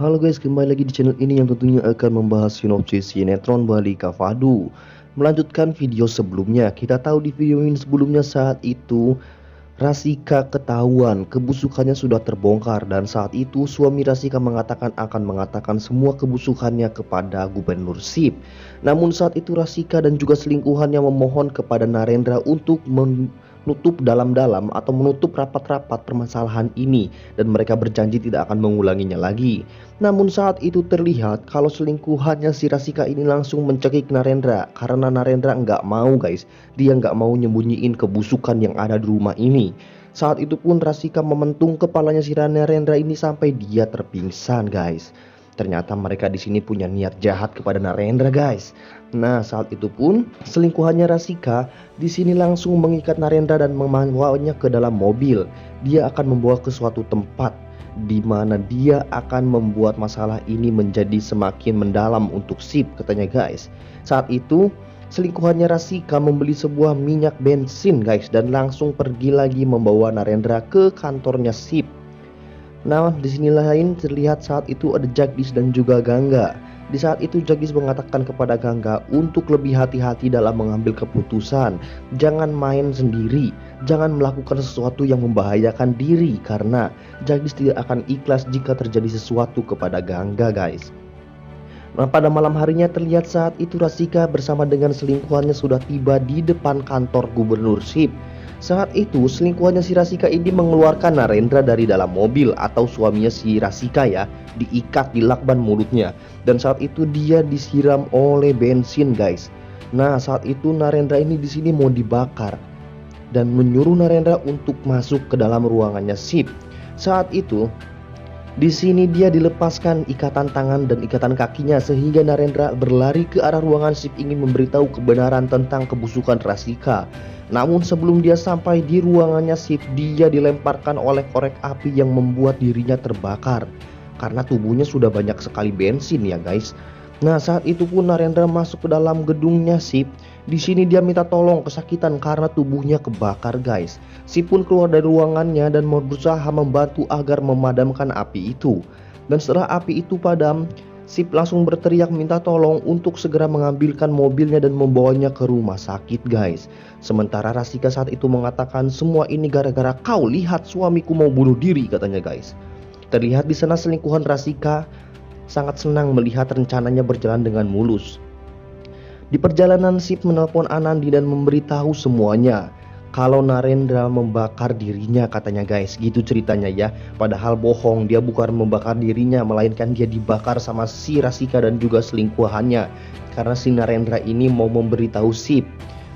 Halo guys, kembali lagi di channel ini yang tentunya akan membahas sinopsis sinetron Balika Fadu. Melanjutkan video sebelumnya, kita tahu di video ini sebelumnya saat itu Rasika ketahuan kebusukannya sudah terbongkar dan saat itu suami Rasika akan mengatakan semua kebusukannya kepada Gubernur Sip. Namun saat itu Rasika dan juga selingkuhannya memohon kepada Narendra untuk menutup dalam-dalam atau menutup rapat-rapat permasalahan ini dan mereka berjanji tidak akan mengulanginya lagi. Namun saat itu terlihat kalau selingkuhannya si Rasika ini langsung mencekik Narendra karena Narendra nggak mau guys. Dia nggak mau nyembunyiin kebusukan yang ada di rumah ini. Saat itu pun Rasika mementung kepalanya si Narendra ini sampai dia terpingsan guys. Ternyata mereka di sini punya niat jahat kepada Narendra guys. Nah saat itu pun selingkuhannya Rasika di sini langsung mengikat Narendra dan membawanya ke dalam mobil. Dia akan membawa ke suatu tempat di mana dia akan membuat masalah ini menjadi semakin mendalam untuk Sip katanya guys. Saat itu selingkuhannya Rasika membeli sebuah minyak bensin guys dan langsung pergi lagi membawa Narendra ke kantornya Sip. Nah di sini lain terlihat saat itu ada Jagdish dan juga Gangga. Di saat itu Jagdish mengatakan kepada Gangga untuk lebih hati-hati dalam mengambil keputusan. Jangan main sendiri, jangan melakukan sesuatu yang membahayakan diri karena Jagdish tidak akan ikhlas jika terjadi sesuatu kepada Gangga guys. Nah, pada malam harinya terlihat saat itu Rasika bersama dengan selingkuhannya sudah tiba di depan kantor Gubernur Sip. Saat itu selingkuhannya si Rasika ini mengeluarkan Narendra dari dalam mobil atau suaminya si Rasika ya, diikat di lakban mulutnya dan saat itu dia disiram oleh bensin guys. Nah saat itu Narendra ini di sini mau dibakar dan menyuruh Narendra untuk masuk ke dalam ruangannya Sip. Saat itu di sini dia dilepaskan ikatan tangan dan ikatan kakinya sehingga Narendra berlari ke arah ruangan Sip ingin memberitahu kebenaran tentang kebusukan Rasika. Namun sebelum dia sampai di ruangannya Sip, dia dilemparkan oleh korek api yang membuat dirinya terbakar karena tubuhnya sudah banyak sekali bensin ya guys. Nah saat itu pun Narendra masuk ke dalam gedungnya Sip. Di sini dia minta tolong kesakitan karena tubuhnya kebakar guys. Sip pun keluar dari ruangannya dan berusaha membantu agar memadamkan api itu. Dan setelah api itu padam, Sip langsung berteriak minta tolong untuk segera mengambilkan mobilnya dan membawanya ke rumah sakit guys. Sementara Rasika saat itu mengatakan semua ini gara-gara kau lihat suamiku mau bunuh diri katanya guys. Terlihat di sana selingkuhan Rasika sangat senang melihat rencananya berjalan dengan mulus. Di perjalanan Sip menelpon Anandi dan memberitahu semuanya kalau Narendra membakar dirinya katanya guys, gitu ceritanya ya. Padahal bohong, dia bukan membakar dirinya melainkan dia dibakar sama si Rasika dan juga selingkuhannya. Karena si Narendra ini mau memberitahu Sip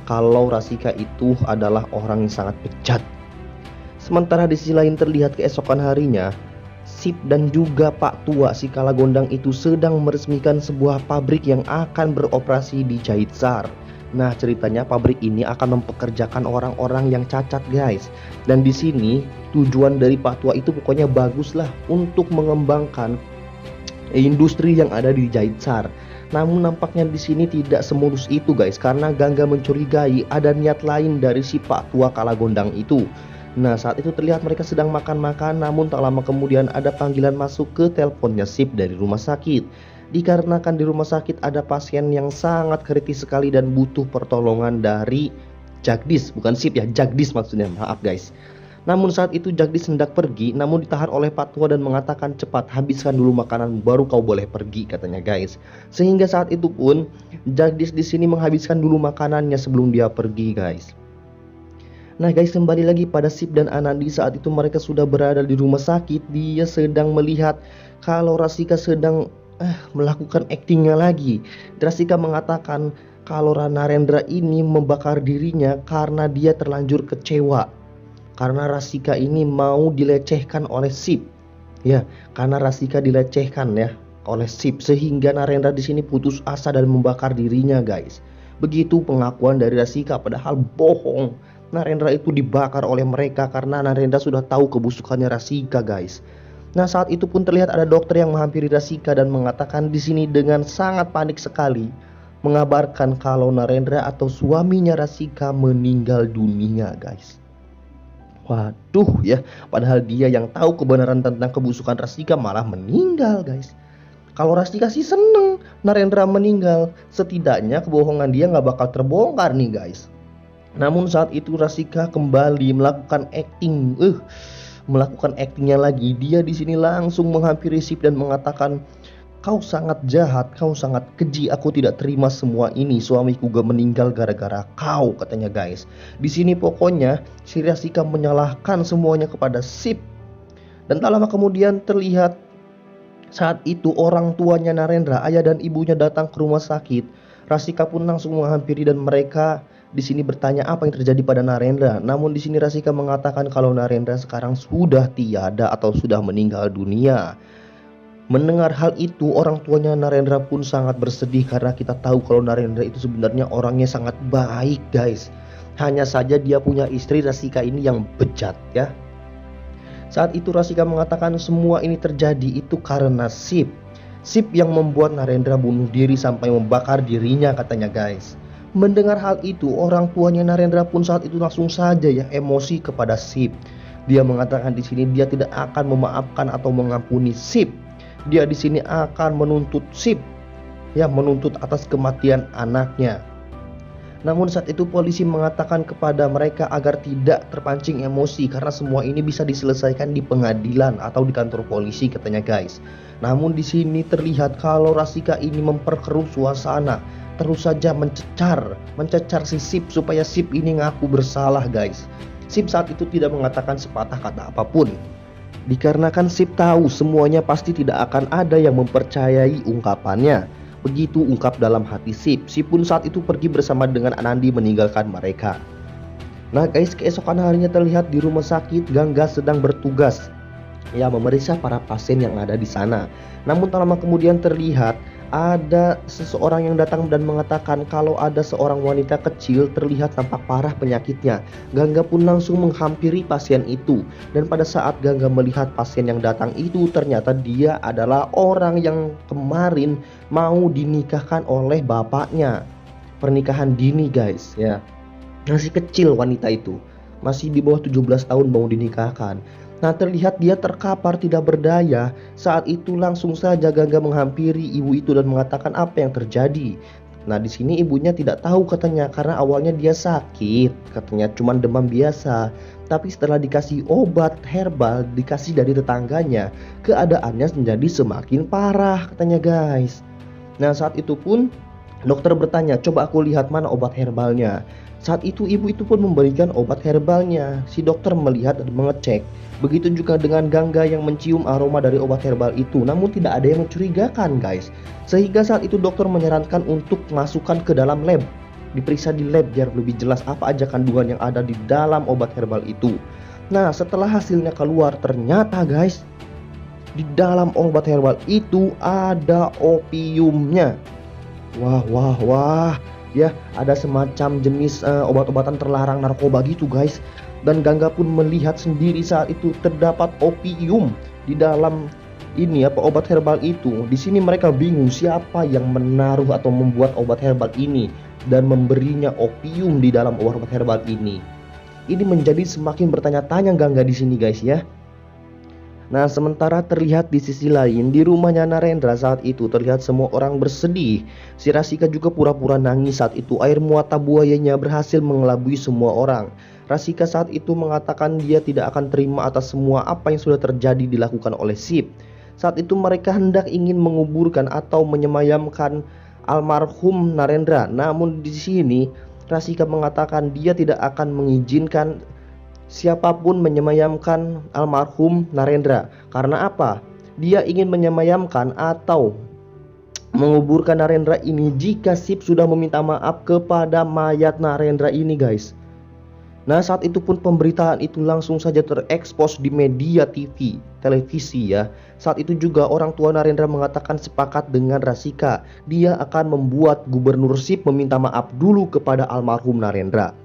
kalau Rasika itu adalah orang yang sangat bejat. Sementara di sisi lain terlihat keesokan harinya Sip dan juga Pak Tua si Kalagondang itu sedang meresmikan sebuah pabrik yang akan beroperasi di Jaitsar. Nah ceritanya pabrik ini akan mempekerjakan orang-orang yang cacat guys. Dan di sini tujuan dari Pak Tua itu pokoknya bagus lah untuk mengembangkan industri yang ada di Jaitsar. Namun nampaknya di sini tidak semulus itu guys karena Gangga mencurigai ada niat lain dari si Pak Tua Kalagondang itu. Nah saat itu terlihat mereka sedang makan-makan namun tak lama kemudian ada panggilan masuk ke teleponnya Sip dari rumah sakit. Dikarenakan di rumah sakit ada pasien yang sangat kritis sekali dan butuh pertolongan dari Jagdish, bukan Sip ya, Jagdish maksudnya, maaf guys. Namun saat itu Jagdish hendak pergi namun ditahan oleh Pak Tua dan mengatakan cepat habiskan dulu makanan baru kau boleh pergi katanya guys. Sehingga saat itu pun Jagdish di sini menghabiskan dulu makanannya sebelum dia pergi guys. Nah guys kembali lagi pada Sip dan Anandi saat itu mereka sudah berada di rumah sakit. Dia sedang melihat kalau Rasika sedang melakukan aktingnya lagi. Rasika mengatakan kalau Narendra ini membakar dirinya karena dia terlanjur kecewa. Karena Rasika ini mau dilecehkan oleh Sip. Ya, karena Rasika dilecehkan ya oleh Sip sehingga Narendra di sini putus asa dan membakar dirinya guys. Begitu pengakuan dari Rasika padahal bohong. Narendra itu dibakar oleh mereka karena Narendra sudah tahu kebusukannya Rasika guys. Nah saat itu pun terlihat ada dokter yang menghampiri Rasika dan mengatakan di sini dengan sangat panik sekali mengabarkan kalau Narendra atau suaminya Rasika meninggal dunia guys. Waduh ya, padahal dia yang tahu kebenaran tentang kebusukan Rastika malah meninggal guys. Kalau Rastika sih seneng Narendra meninggal, setidaknya kebohongan dia nggak bakal terbongkar nih guys. Namun saat itu Rastika kembali melakukan actingnya lagi. Dia di sini langsung menghampiri Sip dan mengatakan, "Kau sangat jahat, kau sangat keji. Aku tidak terima semua ini. Suamiku gak meninggal gara-gara kau," katanya guys. Di sini pokoknya si Rastika menyalahkan semuanya kepada Sip. Dan tak lama kemudian terlihat saat itu orang tuanya Narendra, ayah dan ibunya datang ke rumah sakit. Rastika pun langsung menghampiri dan mereka di sini bertanya apa yang terjadi pada Narendra. Namun di sini Rastika mengatakan kalau Narendra sekarang sudah tiada atau sudah meninggal dunia. Mendengar hal itu, orang tuanya Narendra pun sangat bersedih karena kita tahu kalau Narendra itu sebenarnya orangnya sangat baik guys. Hanya saja dia punya istri Rastika ini yang bejat ya. Saat itu Rastika mengatakan semua ini terjadi itu karena Sip. Sip yang membuat Narendra bunuh diri sampai membakar dirinya katanya guys. Mendengar hal itu, orang tuanya Narendra pun saat itu langsung saja ya emosi kepada Sip. Dia mengatakan di sini dia tidak akan memaafkan atau mengampuni Sip. Dia di sini akan menuntut Sip, ya menuntut atas kematian anaknya. Namun saat itu polisi mengatakan kepada mereka agar tidak terpancing emosi karena semua ini bisa diselesaikan di pengadilan atau di kantor polisi katanya guys. Namun di sini terlihat kalau Rastika ini memperkeruh suasana, terus saja mencecar si Sip supaya Sip ini ngaku bersalah guys. Sip saat itu tidak mengatakan sepatah kata apapun. Dikarenakan Sip tahu semuanya pasti tidak akan ada yang mempercayai ungkapannya. Begitu ungkap dalam hati Sip. Sip pun saat itu pergi bersama dengan Anandi meninggalkan mereka. Nah guys, keesokan harinya terlihat di rumah sakit Gangga sedang bertugas ya memeriksa para pasien yang ada di sana. Namun tak lama kemudian terlihat ada seseorang yang datang dan mengatakan kalau ada seorang wanita kecil terlihat tampak parah penyakitnya. Gangga pun langsung menghampiri pasien itu. Dan pada saat Gangga melihat pasien yang datang itu, ternyata dia adalah orang yang kemarin mau dinikahkan oleh bapaknya. Pernikahan dini guys ya. Masih kecil wanita itu, masih di bawah 17 tahun mau dinikahkan. Nah terlihat dia terkapar tidak berdaya. Saat itu langsung saja Gangga menghampiri ibu itu dan mengatakan apa yang terjadi. Nah di sini ibunya tidak tahu katanya karena awalnya dia sakit, katanya cuma demam biasa. Tapi setelah dikasih obat herbal dikasih dari tetangganya, keadaannya menjadi semakin parah katanya guys. Nah saat itu pun dokter bertanya, "Coba aku lihat mana obat herbalnya." Saat itu ibu itu pun memberikan obat herbalnya. Si dokter melihat dan mengecek. Begitu juga dengan Gangga yang mencium aroma dari obat herbal itu. Namun tidak ada yang mencurigakan guys. Sehingga saat itu dokter menyarankan untuk masukkan ke dalam lab. Diperiksa di lab biar lebih jelas apa aja kandungan yang ada di dalam obat herbal itu. Nah setelah hasilnya keluar ternyata guys, di dalam obat herbal itu ada opiumnya. Wah. Ya, ada semacam jenis obat-obatan terlarang narkoba gitu guys. Dan Gangga pun melihat sendiri saat itu terdapat opium di dalam ini obat herbal itu. Di sini mereka bingung siapa yang menaruh atau membuat obat herbal ini dan memberinya opium di dalam obat herbal ini. Ini menjadi semakin bertanya-tanya Gangga di sini guys ya. Nah sementara terlihat di sisi lain di rumahnya Narendra saat itu terlihat semua orang bersedih. Si Rastika juga pura-pura nangis saat itu. Air muata buayanya berhasil mengelabui semua orang. Rastika saat itu mengatakan dia tidak akan terima atas semua apa yang sudah terjadi dilakukan oleh Sip. Saat itu mereka hendak ingin menguburkan atau menyemayamkan almarhum Narendra. Namun di sini Rastika mengatakan dia tidak akan mengizinkan siapapun menyemayamkan almarhum Narendra. Karena apa? Dia ingin menyemayamkan atau menguburkan Narendra ini jika Sip sudah meminta maaf kepada mayat Narendra ini guys. Nah saat itu pun pemberitaan itu langsung saja terekspos di media televisi ya. Saat itu juga orang tua Narendra mengatakan sepakat dengan Rastika. Dia akan membuat Gubernur Sip meminta maaf dulu kepada almarhum Narendra.